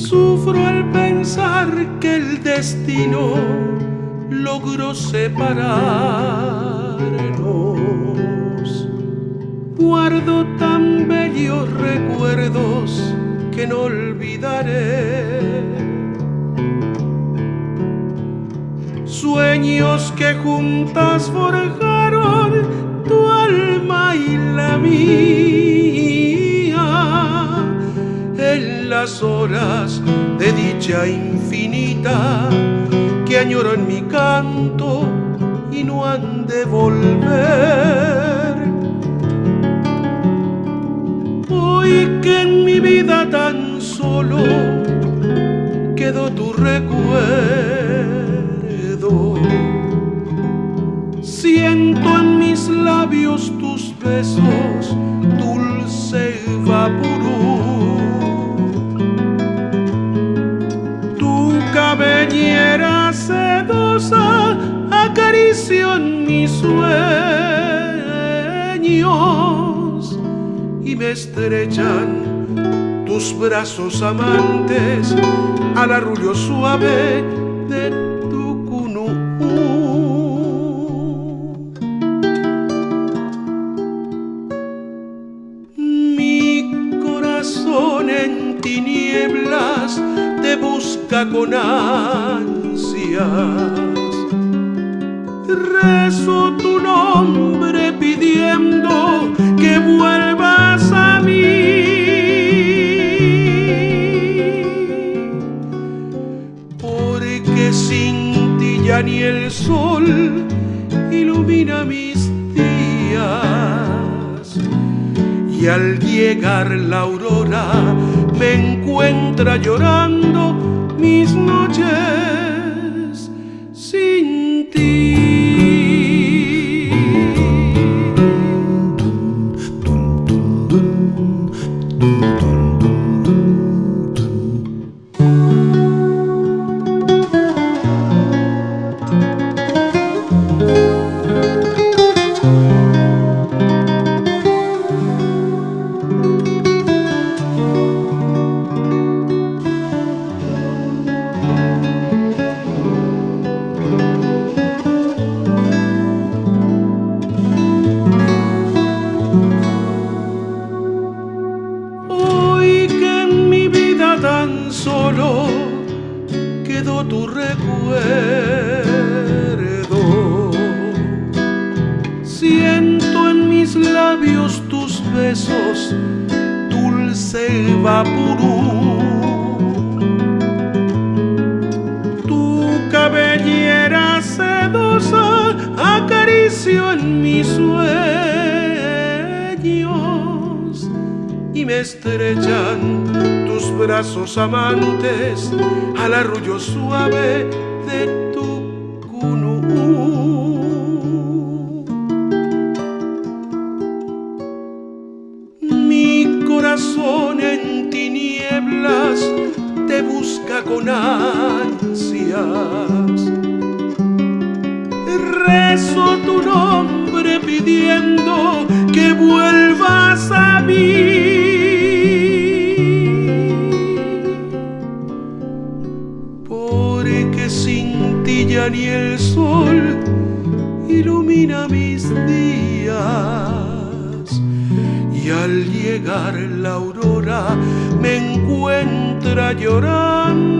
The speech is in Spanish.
Sufro al pensar que el destino logró separarnos. Guardo tan bellos recuerdos que no olvidaré. Sueños que juntas forjaron tu alma y la mía. En las horas de dicha infinita que añoro en mi canto y no han de volver. Hoy que en mi vida tan solo quedó tu recuerdo, siento en mis labios tus besos, dulce vaporú. Tu cabellera sedosa acarició en mis sueños y me estrechan tus brazos amantes al arrullo suave de tu cunú. Mi corazón en tinieblas te busca con ansias. Rezo tu nombre pidiendo que vuelvas a mí. Porque sin ti ya ni el sol ilumina mis días. Y al llegar la aurora me encuentra llorando mis noches sin ti. Tan solo quedó tu recuerdo. Siento en mis labios tus besos, dulce vaporú. Tu cabellera sedosa acarició en mis sueños y me estrechan tus brazos amantes al arrullo suave de tu cunú. Mi corazón en tinieblas te busca con ansias. Rezo tu nombre pidiendo que vuelvas a mí. Porque sin ti ya ni el sol ilumina mis días. Y al llegar la aurora me encuentra llorando